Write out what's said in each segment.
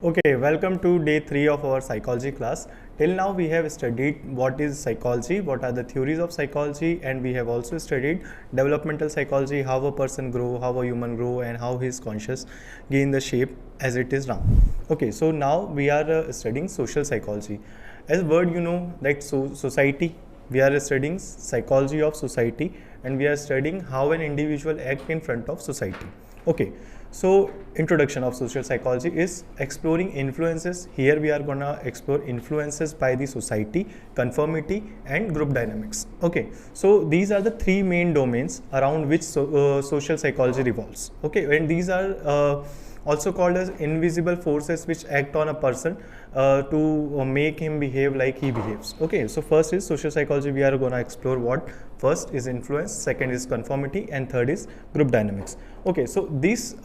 Okay, welcome to day 3 of our psychology class. Till now we have studied what is psychology, what are the theories of psychology, and we have also studied developmental psychology, how a person grow, how a human grow, and how his conscious gain the shape as it is now. Okay, so now we are studying social psychology. As word like society, we are studying psychology of society, and we are studying how an individual act in front of society. Okay, so introduction of social psychology is exploring influences. Here we are gonna explore influences by the society, conformity, and group dynamics. Okay, so these are the three main domains around which social psychology revolves. Okay, and these are also called as invisible forces which act on a person to make him behave like he behaves. Okay, so first is social psychology. We are going to explore what first is influence, second is conformity, and third is group dynamics. Okay, so these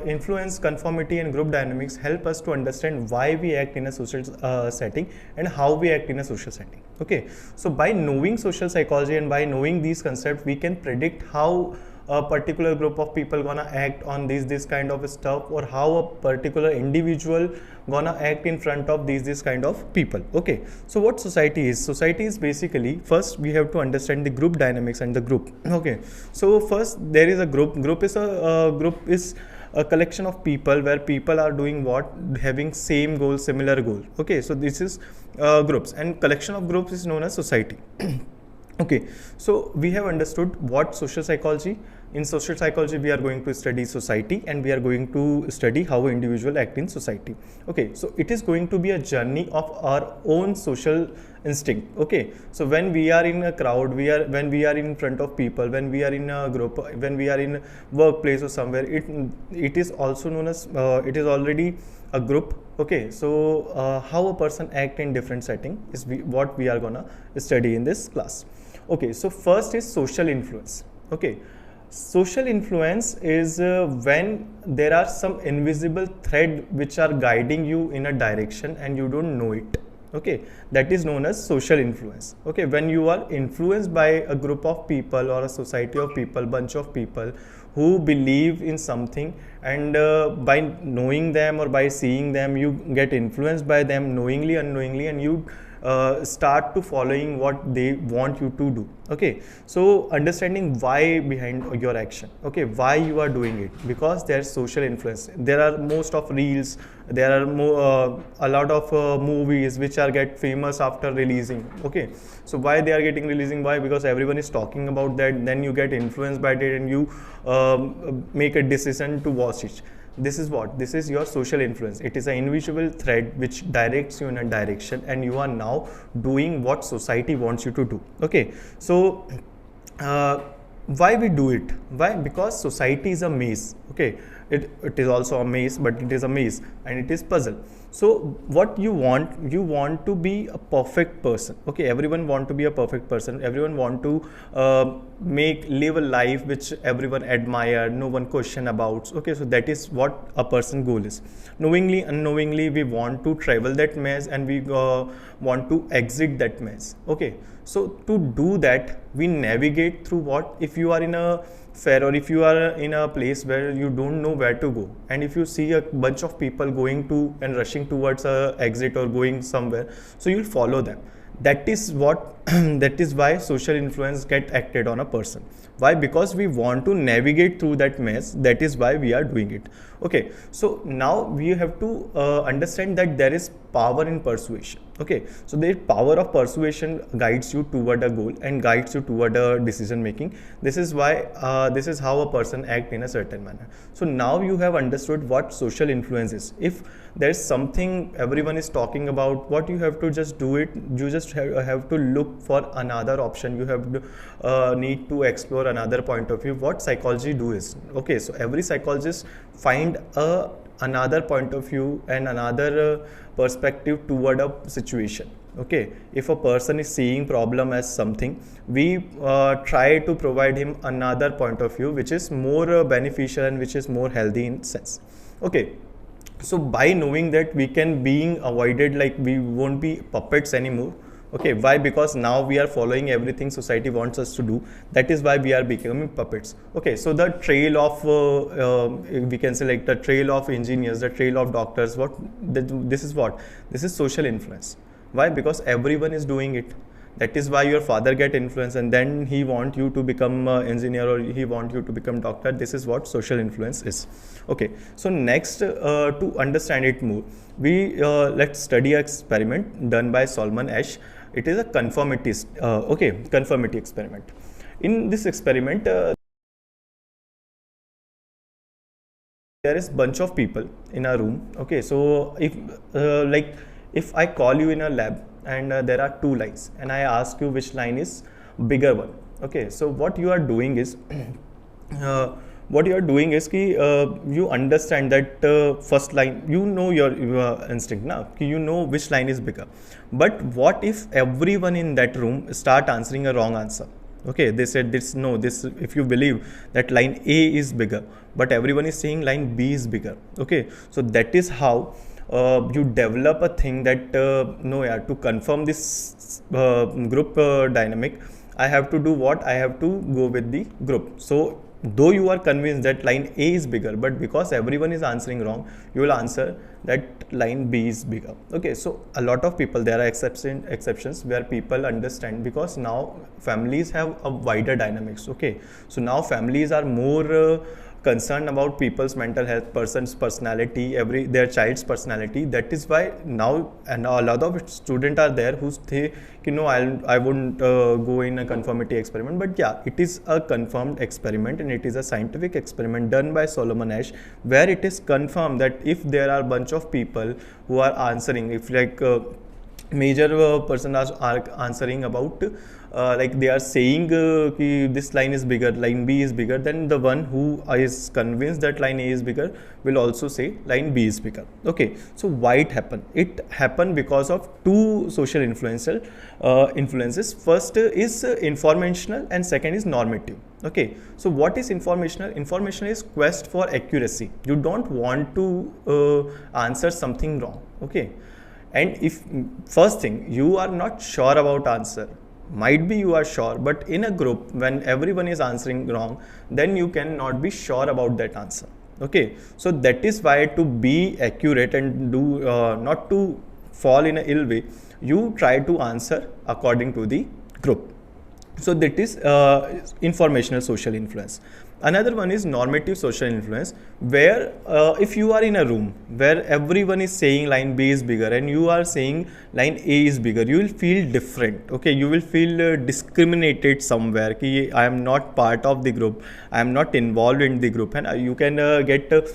influence, conformity, and group dynamics help us to understand why we act in a social setting and how we act in a social setting. Okay, so by knowing social psychology and by knowing these concepts, we can predict how a particular group of people gonna act on this kind of stuff, or how a particular individual gonna act in front of this kind of people. Okay, so what society is? Society is basically, first we have to understand the group dynamics and the group. Okay, so first there is a group. Group is a collection of people where people are doing what, having same goal, similar goal. Okay, so this is groups, and collection of groups is known as society. Okay, so we have understood what social psychology. In social psychology, we are going to study society, and we are going to study how individual act in society. Okay, so it is going to be a journey of our own social instinct. Okay, so when we are in a crowd, when we are in front of people, when we are in a group, when we are in a workplace or somewhere, it is also known as it is already a group. Okay, so how a person act in different setting is what we are gonna study in this class. Okay, so first is social influence. Okay, social influence is when there are some invisible thread which are guiding you in a direction and you don't know it. Okay, that is known as social influence. Okay, when you are influenced by a group of people or a society of people, bunch of people who believe in something, and by knowing them or by seeing them, you get influenced by them knowingly, unknowingly, and you start to following what they want you to do. Okay, so understanding why behind your action. Okay, why you are doing it, because there's social influence. There are most of reels, there are a lot of movies which are get famous after releasing. Okay, so why they are getting releasing? Why? Because everyone is talking about that, then you get influenced by it and you make a decision to watch it. This is what? This is your social influence. It is an invisible thread which directs you in a direction, and you are now doing what society wants you to do. Okay, so why we do it? Why? Because society is a maze. Okay, it is also a maze, but it is a maze and it is puzzle. So what you want to be a perfect person. Okay, everyone want to be a perfect person. Everyone want to live a life which everyone admire, no one question about. Okay, so that is what a person goal is. Knowingly, unknowingly, we want to travel that maze, and we want to exit that maze. Okay, so to do that, we navigate through what? If you are in a fair, or if you are in a place where you don't know where to go, and if you see a bunch of people going to and rushing towards a exit or going somewhere, so you'll follow them. That is what that is why social influence get acted on a person. Why? Because we want to navigate through that mess. That is why we are doing it. Okay, so now we have to understand that there is power in persuasion. Okay, so the power of persuasion guides you toward a goal and guides you toward a decision making. This is why this is how a person act in a certain manner. So now you have understood what social influence is. If there is something everyone is talking about, what you have to just do it. You just have to look for another option. You have to need to explore another point of view. What psychology do is, okay, so every psychologist find another point of view and another perspective toward a situation. Okay, if a person is seeing problem as something, we try to provide him another point of view which is more beneficial and which is more healthy in sense. Okay, so by knowing that, we can being avoided, like we won't be puppets anymore. Okay, why? Because now we are following everything society wants us to do. That is why we are becoming puppets. Okay, so the trail of we can say like the trail of engineers, the trail of doctors, this is what, this is social influence. Why? Because everyone is doing it. That is why your father get influence, and then he want you to become engineer, or he want you to become doctor. This is what social influence is. Okay, so next, to understand it more, we let's study an experiment done by Solomon Asch. It is a conformity experiment. In this experiment, there is bunch of people in a room. Okay, so if I call you in a lab, and there are two lines, and I ask you which line is bigger one. Okay, so what you are doing is you understand that first line, you know your instinct now, you know which line is bigger. But what if everyone in that room start answering a wrong answer? Okay, they said this, no, this, if you believe that line A is bigger, but everyone is saying line B is bigger. Okay, so that is how you develop a thing that no, yeah, to confirm this group dynamic, I have to do what? I have to go with the group. So though you are convinced that line A is bigger, but because everyone is answering wrong, you will answer that line B is bigger. Okay, so a lot of people, there are exceptions where people understand, because now families have a wider dynamics. Okay, so now families are more concerned about people's mental health, person's personality, their child's personality. That is why now, and a lot of students are there who say, you know, I wouldn't go in a conformity experiment. But yeah, it is a confirmed experiment, and it is a scientific experiment done by Solomon Asch, where it is confirmed that if there are bunch of people who are answering, if like major person are answering about like they are saying this line is bigger, line B is bigger, then the one who is convinced that line A is bigger will also say line B is bigger. Okay, so why it happened? It happened because of two social influences. First is informational, and second is normative. Okay, so what is informational? Informational is quest for accuracy. You don't want to answer something wrong. Okay, and if first thing, you are not sure about answer, might be you are sure, but in a group when everyone is answering wrong, then you cannot be sure about that answer. Okay, so that is why, to be accurate and do not to fall in a ill way, you try to answer according to the group. So that is informational social influence. Another one is normative social influence, where if you are in a room where everyone is saying line B is bigger and you are saying line A is bigger, you will feel different. Okay, you will feel discriminated somewhere. Ki I am not part of the group, I am not involved in the group, and you can get a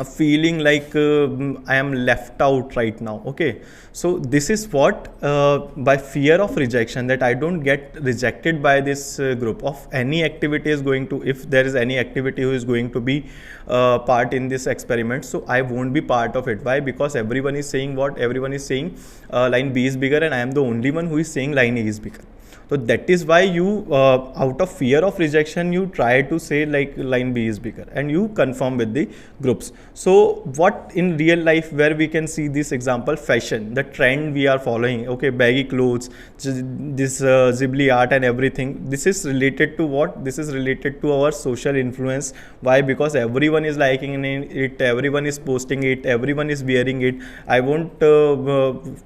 feeling like I am left out right now. Okay, so this is what by fear of rejection, that I don't get rejected by this group of any activity is going to, if there is any activity who is going to be part in this experiment, so I won't be part of it. Why? Because everyone is saying what? Everyone is saying line B is bigger, and I am the only one who is saying line A is bigger. So that is why you, out of fear of rejection, you try to say like line B is bigger, and you confirm with the groups. So what in real life, where we can see this example, fashion, the trend we are following, okay, baggy clothes, this Ghibli art and everything, this is related to what? This is related to our social influence. Why? Because everyone is liking it, everyone is posting it, everyone is wearing it. I won't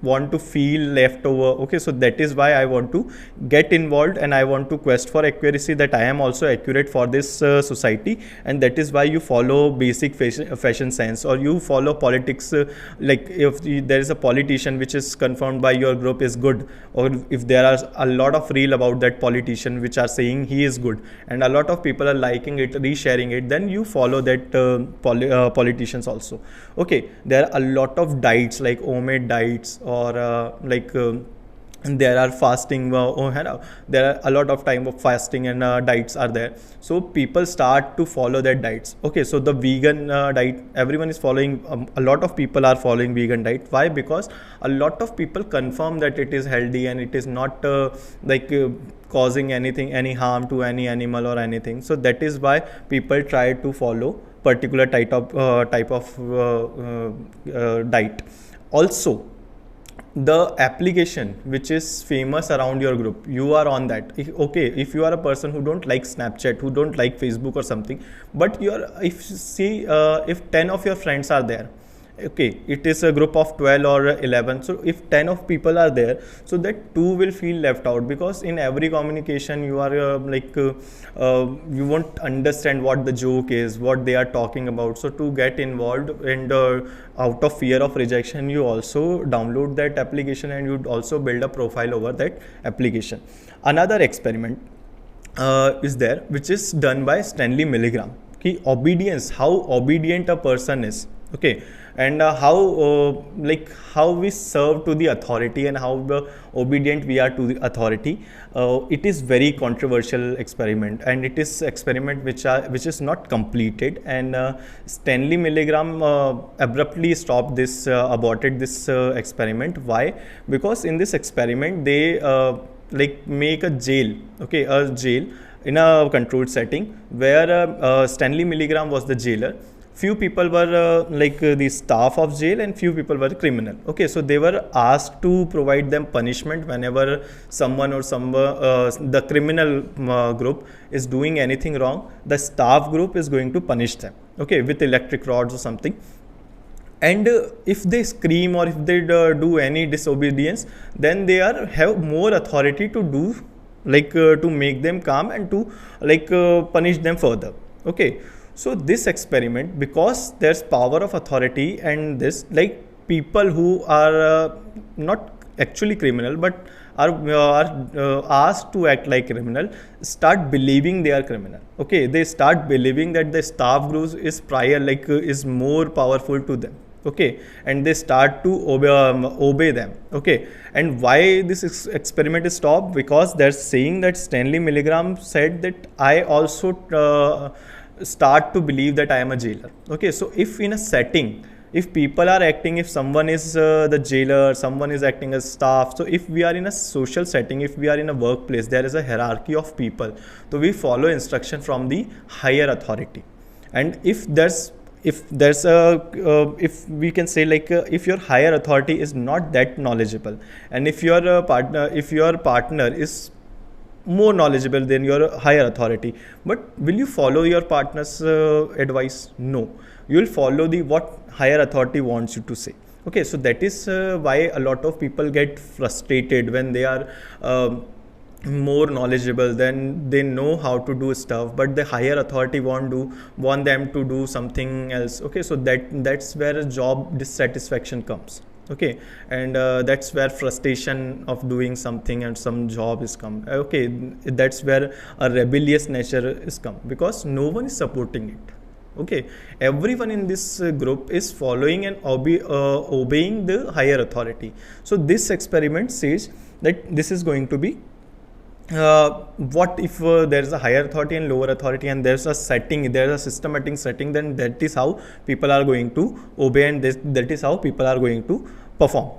want to feel left over. Okay, so that is why I want to get involved, and I want to quest for accuracy, that I am also accurate for this society. And that is why you follow basic fashion sense, or you follow politics, like if there is a politician which is confirmed by your group is good, or if there are a lot of reel about that politician which are saying he is good, and a lot of people are liking it, resharing it, then you follow that politicians also. Okay, there are a lot of diets, like homemade diets, or and there are fasting, there are a lot of time of fasting and diets are there, so people start to follow that diets. Okay, so the vegan diet, everyone is following, a lot of people are following vegan diet. Why? Because a lot of people confirm that it is healthy and it is not causing any harm to any animal or anything. So that is why people try to follow particular type of diet. Also, the application which is famous around your group, you are on that. Okay, if you are a person who don't like Snapchat, who don't like Facebook or something, but if you see, if 10 of your friends are there, okay, it is a group of 12 or 11, so if 10 of people are there, so that 2 will feel left out, because in every communication you are you won't understand what the joke is, what they are talking about. So to get involved, and out of fear of rejection, you also download that application, and you also build a profile over that application. Another experiment is there, which is done by Stanley Milligram. Ki obedience, how obedient a person is, okay, and how we serve to the authority, and how obedient we are to the authority. It is very controversial experiment, and it is experiment which is not completed, and Stanley Milligram abruptly stopped this, aborted this experiment. Why? Because in this experiment they make a jail, okay, a jail in a controlled setting, where Stanley Milligram was the jailer. Few people were the staff of jail, and few people were criminal. Okay, so they were asked to provide them punishment whenever someone or the criminal group is doing anything wrong. The staff group is going to punish them, okay, with electric rods or something. And if they scream, or if they do any disobedience, then they have more authority to do, to make them calm, and to punish them further. Okay, so this experiment, because there's power of authority, and this, people who are not actually criminal, but are asked to act like criminal, start believing they are criminal. Okay, they start believing that the staff group is is more powerful to them. Okay, and they start to obey them. Okay, and why this experiment is stopped? Because they're saying that Stanley Milligram said that I also start to believe that I am a jailer. Okay, so if in a setting, if people are acting, if someone is the jailer, someone is acting as staff, so if we are in a social setting, if we are in a workplace, there is a hierarchy of people, so we follow instruction from the higher authority. And if we can say, if your higher authority is not that knowledgeable, and if your partner is more knowledgeable than your higher authority, but will you follow your partner's advice? No, you will follow what higher authority wants you to say. Okay, so that is why a lot of people get frustrated when they are more knowledgeable, then they know how to do stuff, but the higher authority want them to do something else. Okay, so that's where job dissatisfaction comes. Okay, and that's where frustration of doing something and some job is come. Okay, that's where a rebellious nature is come, because no one is supporting it. Okay, everyone in this group is following and obeying the higher authority. So this experiment says that this is going to be what if there is a higher authority and lower authority, and there's a systematic setting, then that is how people are going to obey, and that is how people are going to perform.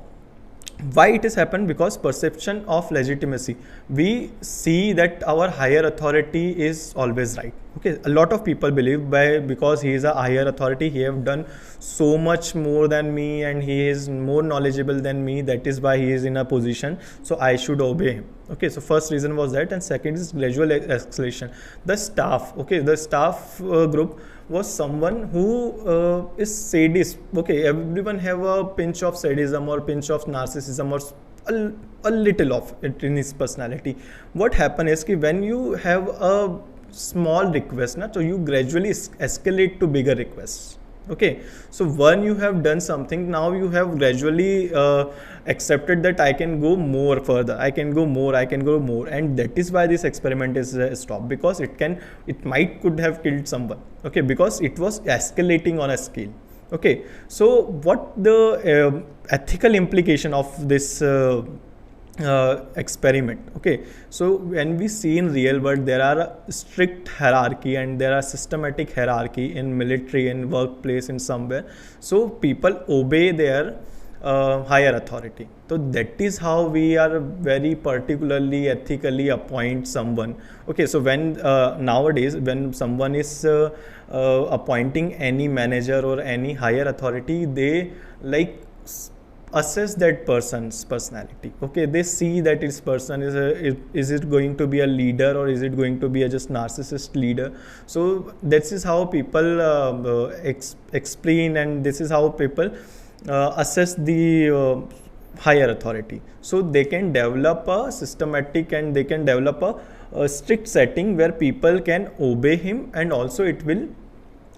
Why it has happened? Because perception of legitimacy. We see that our higher authority is always right. Okay, a lot of people believe because he is a higher authority, he have done so much more than me, and he is more knowledgeable than me, that is why he is in a position, so I should obey him. Okay, so first reason was that, and second is gradual escalation. The staff, okay, the staff group was someone who is sadist. Okay, everyone have a pinch of sadism or pinch of narcissism, or a little of it in his personality. What happens is that when you have a small request, so you gradually escalate to bigger requests. Okay, so when you have done something, now you have gradually accepted that I can go more further, I can go more, and that is why this experiment is stopped, because it could have killed someone. Okay, because it was escalating on a scale. Okay, so what the ethical implication of this experiment? Okay, so when we see in real world, there are a strict hierarchy and there are systematic hierarchy in military, in workplace, in somewhere, so people obey their higher authority. So that is how we are very particularly ethically appoint someone. Okay, so when nowadays when someone is appointing any manager or any higher authority, they assess that person's personality. Okay, they see that this person is it going to be a leader, or is it going to be a just narcissist leader. So this is how people explain, and this is how people assess the higher authority. So they can develop a systematic, and they can develop a strict setting where people can obey him, and also it will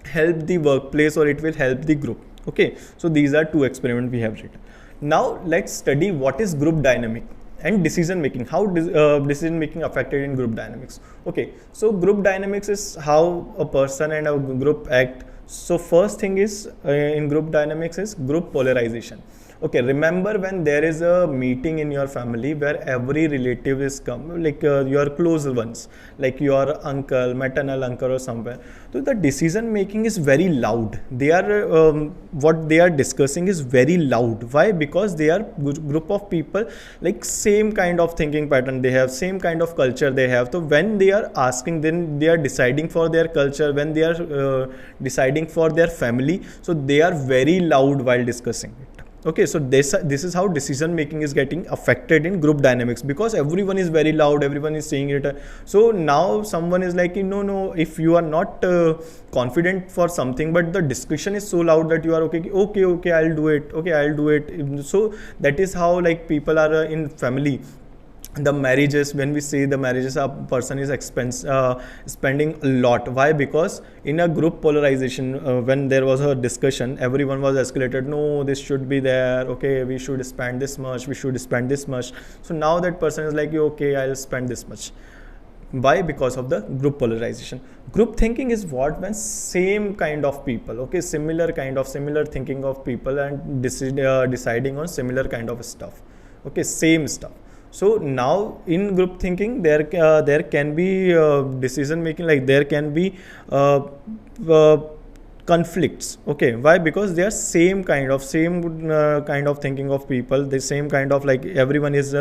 help the workplace, or it will help the group. Okay, so these are two experiments we have written. Now let's study what is group dynamic and decision making, how decision making affected in group dynamics. Okay, so group dynamics is how a person and a group act. So first thing is in group dynamics is group polarization. Okay, remember when there is a meeting in your family where every relative is come, like your close ones, like your uncle, maternal uncle or somewhere. So the decision making is very loud. They are what they are discussing is very loud. Why? Because they are group of people like same kind of thinking pattern they have, same kind of culture they have. So when they are asking, then they are deciding for their culture. When they are deciding for their family, so they are very loud while discussing it. Okay, so this is how decision making is getting affected in group dynamics, because everyone is very loud, everyone is saying it. So now someone is like, no, if you are not confident for something, but the discussion is so loud that you are okay, I'll do it. So that is how like people are in family. The marriages, when we say the marriages, a person is spending a lot. Why? Because in a group polarization, when there was a discussion, everyone was escalated, no, this should be there, okay, we should spend this much, we should spend this much. So now that person is like, okay, I'll spend this much. Why? Because of the group polarization. Group thinking is what? When same kind of people, okay, similar thinking of people, and deciding on similar kind of stuff, okay, same stuff. So now in group thinking there can be decision making, like there can be conflicts. Okay, why? Because they are same kind of thinking of people, the same kind of, like everyone is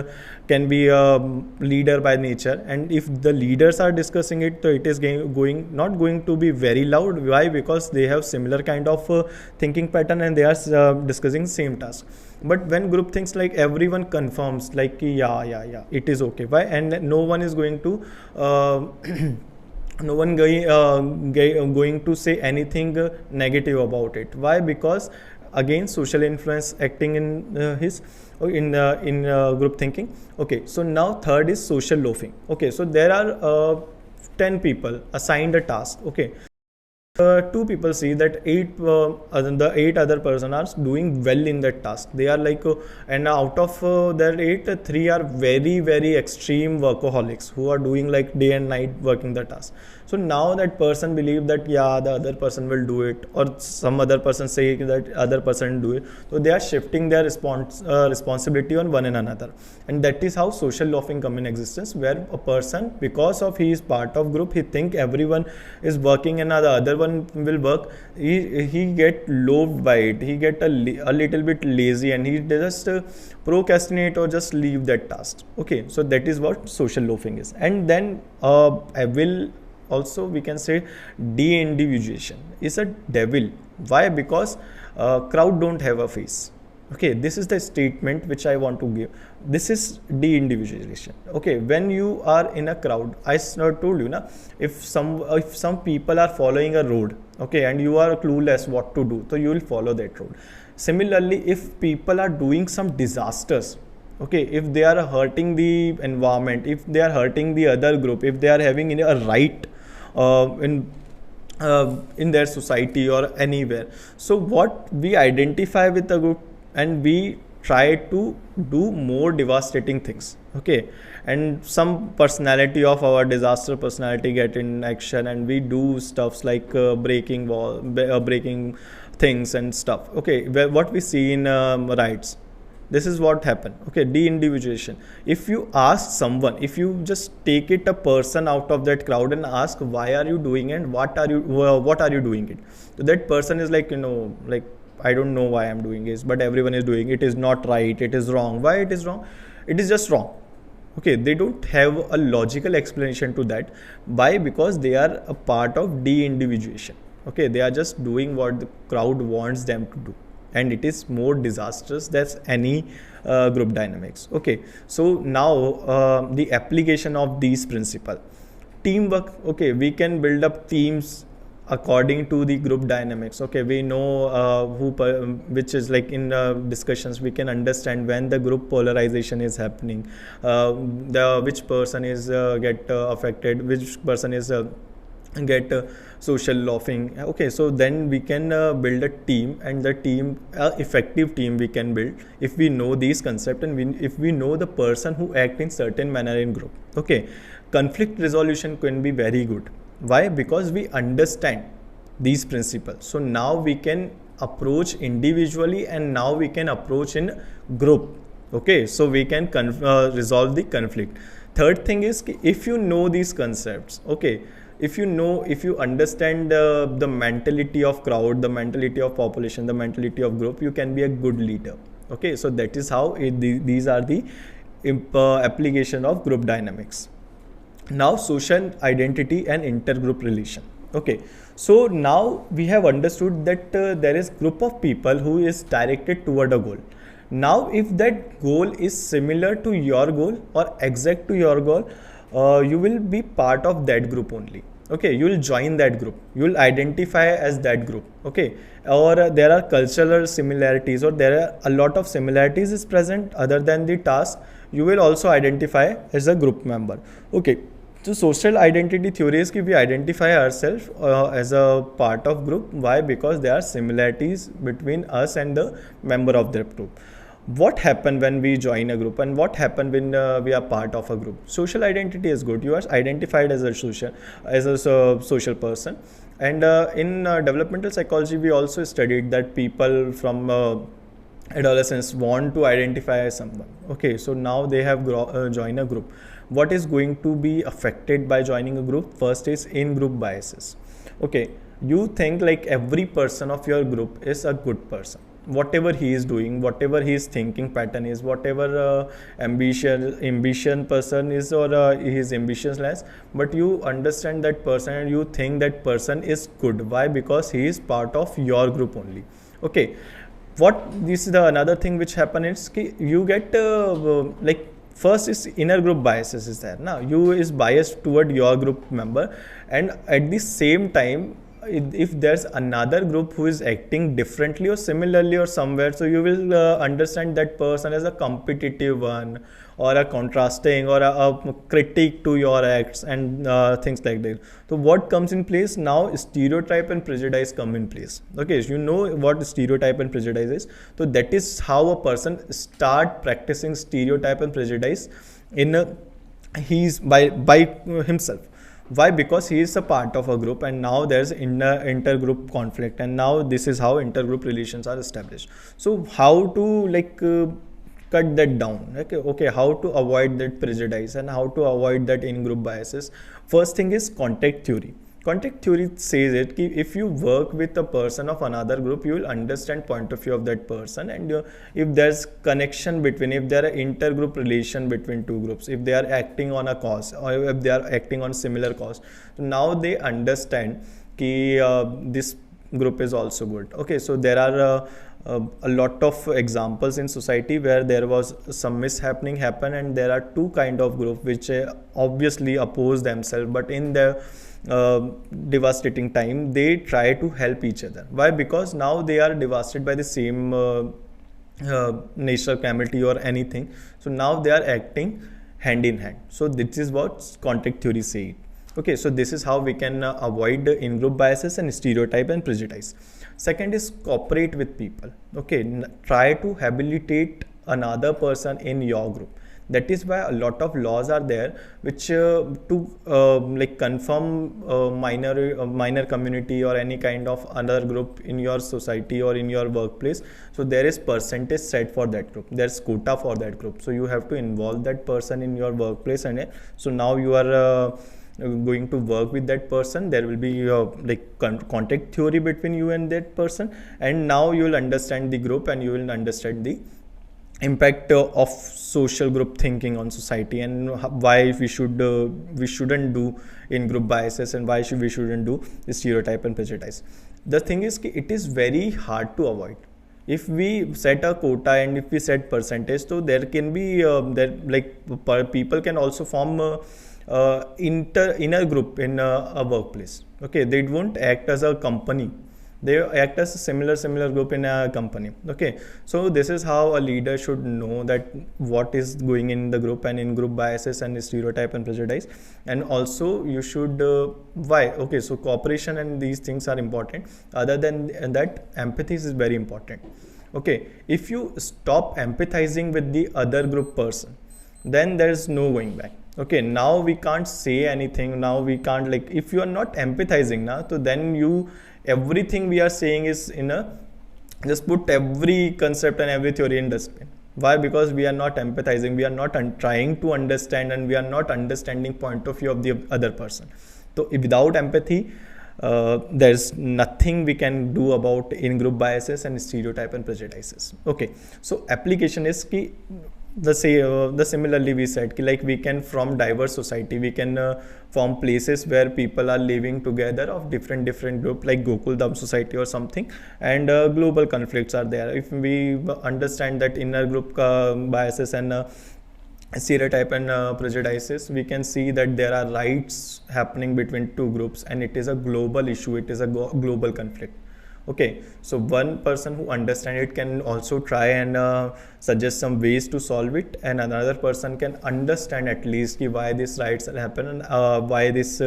can be a leader by nature, and if the leaders are discussing it, so it is not going to be very loud. Why? Because they have similar kind of thinking pattern, and they are discussing same task. But when group thinks, like everyone confirms, like yeah, it is okay. Why? And no one is going to no one going to say anything negative about it. Why? Because again, social influence acting in group thinking. Okay, so now third is social loafing. Okay, so there are 10 people assigned a task. Okay, two people see that the 8 other person are doing well in that task. They are like and out of their 8, 3 are very, very extreme workaholics who are doing like day and night working the task. So now that person believe that yeah, the other person will do it, or some other person say that other person do it. So they are shifting their responsibility on one and another, and that is how social loafing come in existence, where a person, because of he is part of group, he think everyone is working and the other one will work. He get loathed by it. He get a little bit lazy, and he just procrastinate or just leave that task. Okay, so that is what social loafing is. And then I will also, we can say, de-individuation is a devil. Why? Because crowd don't have a face. Okay, this is the statement which I want to give. This is de-individualization. Okay, when you are in a crowd, I told you na, if some people are following a road, okay, and you are clueless what to do, so you will follow that road. Similarly, if people are doing some disasters, okay, if they are hurting the environment, if they are hurting the other group, if they are having a right in their society or anywhere, so what we identify with the group, and we try to do more devastating things. Okay, and some personality of our disaster personality get in action, and we do stuffs like breaking things and stuff. Okay, what we see in riots. This is what happened. Okay, de-individuation. If you ask someone, if you just take a person out of that crowd and ask why are you doing it, what are you doing it, so that person is like, like, I don't know why I'm doing this, but everyone is doing it. It is not right. It is wrong. Why it is wrong? It is just wrong. Okay, they don't have a logical explanation to that. Why? Because they are a part of de-individuation. Okay, they are just doing what the crowd wants them to do, and it is more disastrous than any group dynamics. Okay, so now the application of these principle, teamwork. Okay, we can build up teams according to the group dynamics. Okay, we know which is like in discussions we can understand when the group polarization is happening, the which person is get affected, which person is get social laughing. Okay, so then we can build a team, and the team, effective team we can build if we know these concepts, and if we know the person who act in certain manner in group. Okay, conflict resolution can be very good. Why? Because we understand these principles. So now we can approach individually, and now we can approach in group. Okay, so we can resolve the conflict. Third thing is, if you know these concepts, okay, if you understand the mentality of crowd, the mentality of population, the mentality of group, you can be a good leader. Okay, so that is how these are the application of group dynamics. Now, social identity and intergroup relation. Okay, so now we have understood that there is group of people who is directed toward a goal. Now if that goal is similar to your goal or exact to your goal, you will be part of that group only. Okay, you will join that group, you will identify as that group. Okay, or there are cultural similarities, or there are a lot of similarities is present other than the task, you will also identify as a group member. Okay, so social identity theory is that we identify ourselves as a part of group. Why? Because there are similarities between us and the member of that group. What happen when we join a group, and what happen when we are part of a group? Social identity is good. You are identified as a social person. And in developmental psychology, we also studied that people from adolescence want to identify as someone. Okay, so now they have joined a group. What is going to be affected by joining a group? First is in-group biases. Okay, you think like every person of your group is a good person. Whatever he is doing, whatever his thinking pattern is, whatever ambition person is, or his ambitions less, but you understand that person and you think that person is good. Why? Because he is part of your group only. Okay, this is the another thing which happen is you get like, first is inner group biases is there. Now you is biased toward your group member, and at the same time, if there's another group who is acting differently or similarly or somewhere, so you will understand that person as a competitive one, or a contrasting, or a critique to your acts, and things like that. So what comes in place now? Stereotype and prejudice come in place. Okay, so you know what stereotype and prejudice is. So that is how a person start practicing stereotype and prejudice in he's by himself. Why? Because he is a part of a group, and now there's intergroup conflict, and now this is how intergroup relations are established. So how to like cut that down? Okay, how to avoid that prejudice and how to avoid that in-group biases? First thing is contact theory. Contact theory says it ki if you work with a person of another group, you will understand point of view of that person, and if there's connection between, if there are intergroup relation between two groups, if they are acting on a cause, or if they are acting on similar cause, so now they understand ki this group is also good. Okay, so there are a lot of examples in society where there was some mishappening happen, and there are two kind of group which obviously oppose themselves, but in the devastating time they try to help each other. Why? Because now they are devastated by the same natural calamity or anything, so now they are acting hand in hand. So this is what contact theory say. Okay, so this is how we can avoid the in-group biases and stereotype and prejudice. Second is cooperate with people. Okay, try to habilitate another person in your group. That is why a lot of laws are there which to like confirm minor community or any kind of other group in your society or in your workplace. So there is percentage set for that group. There's quota for that group. So you have to involve that person in your workplace, and so now you are going to work with that person. There will be like contact theory between you and that person, and now you will understand the group, and you will understand the impact of social group thinking on society, and why we shouldn't do in group biases, and why we shouldn't do stereotype and prejudice. The thing is it is very hard to avoid. if we set a quota and if we set percentage, so there can be there like people can also form inner group in a workplace. Okay, they won't act as a company, they act as a similar group in a company. Okay, so this is how a leader should know that what is going in the group, and in group biases and stereotype and prejudice. And also you should why, okay, so cooperation and these things are important. Other than that, empathy is very important. Okay, if you stop empathizing with the other group person, then there's no going back. Okay, now we can't say anything, now we can't, like, if you are not empathizing now, so then you, everything we are saying is in a, just put every concept and every theory in dustbin. Why? Because we are not empathizing, we are not trying to understand, and we are not understanding point of view of the other person. So without empathy, there's nothing we can do about in group biases and stereotype and prejudices. Okay, so application is ki the similarly we said ki, like, we can, from diverse society we can form places where people are living together of different group, like Gokul Dham society or something, and global conflicts are there. If we understand that inner group biases and stereotype and prejudices, we can see that there are rights happening between two groups, and it is a global issue, it is a global conflict. Okay, so one person who understands it can also try and suggest some ways to solve it, and another person can understand at least why these rights are happening, why these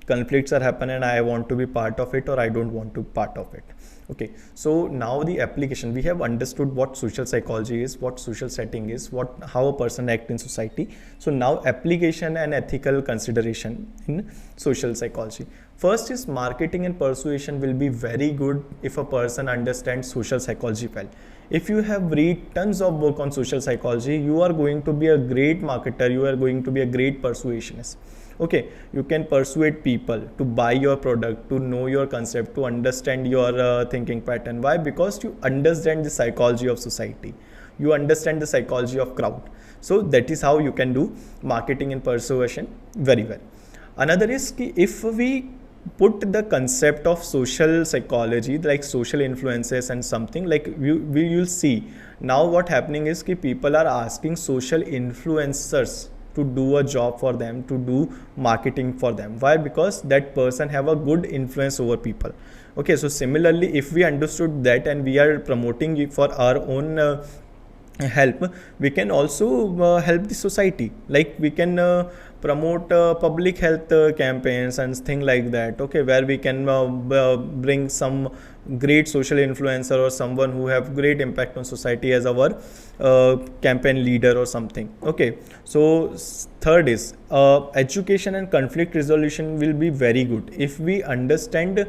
conflicts are happening, and I want to be part of it or I don't want to be part of it. Okay, so now the application, we have understood what social psychology is, what social setting is, what, how a person acts in society. So now application and ethical consideration in social psychology. First is marketing and persuasion will be very good if a person understands social psychology well. If you have read tons of book on social psychology, you are going to be a great marketer, you are going to be a great persuasionist. Okay, you can persuade people to buy your product, to know your concept, to understand your thinking pattern. Why? Because you understand the psychology of society, you understand the psychology of crowd. So that is how you can do marketing and persuasion very well. Another is ki if we put the concept of social psychology, like social influences and something, like you'll see now what happening is ki people are asking social influencers to do a job for them, to do marketing for them. Why? Because that person have a good influence over people. Okay, so similarly, if we understood that and we are promoting it for our own help, we can also help the society, like we can promote public health campaigns and things like that. Okay, where we can bring some great social influencer or someone who have great impact on society as our campaign leader or something. Okay, so third is education and conflict resolution will be very good if we understand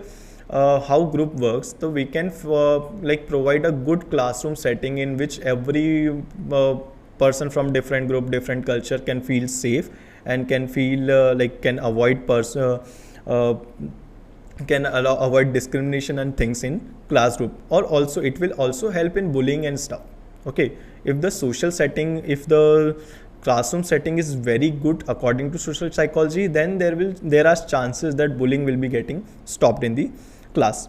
how group works. So we can like provide a good classroom setting in which every person from different group, different culture can feel safe and can feel like can avoid can avoid discrimination and things in class group. Or also it will also help in bullying and stuff. Okay, if the social setting, if the classroom setting is very good according to social psychology, then there are chances that bullying will be getting stopped in the class.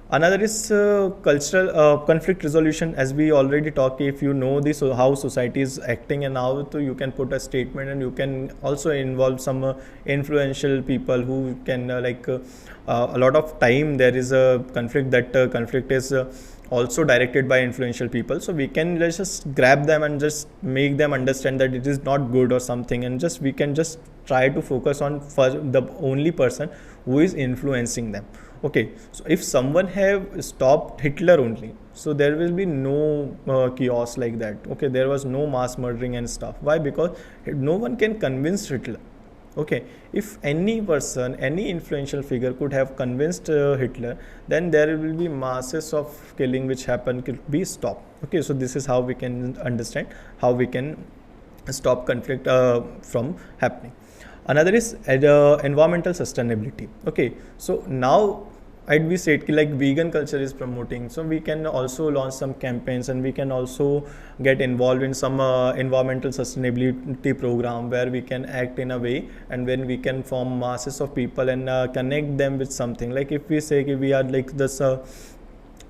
Another is cultural conflict resolution. As we already talked, if you know this, how society is acting and how, so you can put a statement, and you can also involve some influential people who can a lot of time there is a conflict, that conflict is also directed by influential people. So we can just grab them and just make them understand that it is not good or something, and just we can just try to focus on the only person who is influencing them. Okay, so if someone have stopped Hitler only, so there will be no chaos like that. Okay, there was no mass murdering and stuff. Why? Because no one can convince Hitler. Okay, if any person, any influential figure could have convinced Hitler, then there will be masses of killing which happen, could be stopped. Okay, so this is how we can understand how we can stop conflict from happening. Another is environmental sustainability. Okay, so now I'd be said like vegan culture is promoting, so we can also launch some campaigns, and we can also get involved in some environmental sustainability program where we can act in a way, and when we can form masses of people and connect them with something. Like if we say we are like this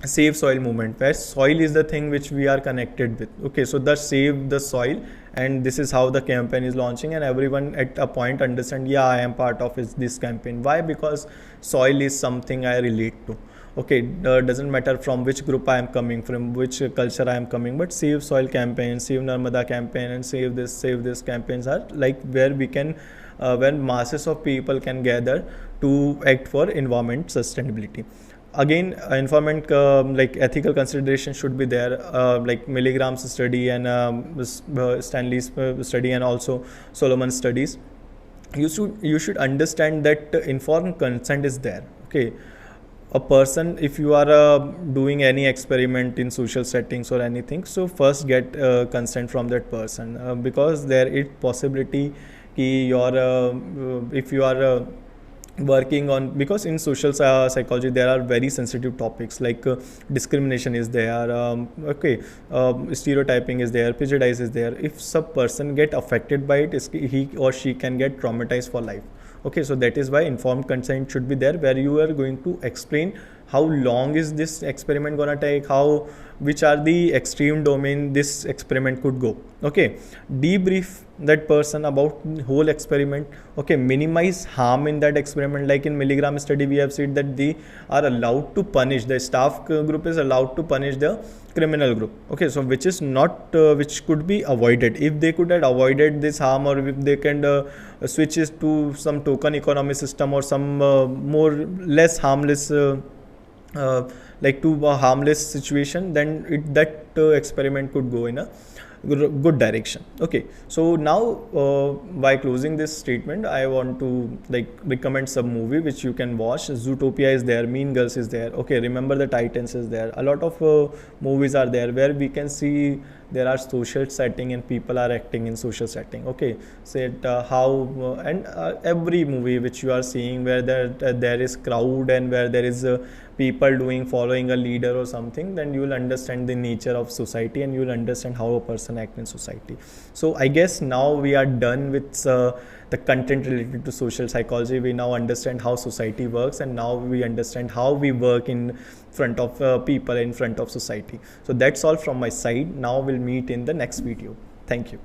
save soil movement, where soil is the thing which we are connected with. Okay, so the save the soil, and this is how the campaign is launching, and everyone at a point understand, yeah, I am part of this campaign. Why? Because soil is something I relate to. Okay, doesn't matter from which group I am coming, from which culture I am coming, but save soil campaign, save Narmada campaign, and save this campaigns are like where we can where masses of people can gather to act for environment sustainability. Again, environment like ethical consideration should be there, like Milligram's study and Stanley's study, and also Solomon's studies. You should understand that informed consent is there. Okay, a person, if you are doing any experiment in social settings or anything, so first get consent from that person, because there is possibility ki your if you are working on, because in social psychology there are very sensitive topics like discrimination is there, okay, stereotyping is there, prejudice is there. If some person get affected by it, he or she can get traumatized for life. Okay, so that is why informed consent should be there, where you are going to explain how long is this experiment gonna take, how, which are the extreme domain this experiment could go. Okay, debrief that person about whole experiment. Okay, minimize harm in that experiment. Like in Milligram study we have said that they are allowed to punish, the staff group is allowed to punish the criminal group. Okay, so which is not which could be avoided. If they could have avoided this harm, or if they can switch it to some token economy system, or some more less harmless like to a harmless situation, then that experiment could go in a good direction. Okay, so now by closing this statement, I want to like recommend some movie which you can watch. Zootopia is there, Mean Girls is there. Okay, Remember the Titans is there. A lot of movies are there where we can see there are social setting and people are acting in social setting. Okay, so how and every movie which you are seeing where there is crowd, and where there is people doing following a leader or something, then you will understand the nature of society, and you will understand how a person acts in society. So I guess now we are done with the content related to social psychology. We now understand how society works, and now we understand how we work in front of people, in front of society. So that's all from my side. Now we'll meet in the next video. Thank you.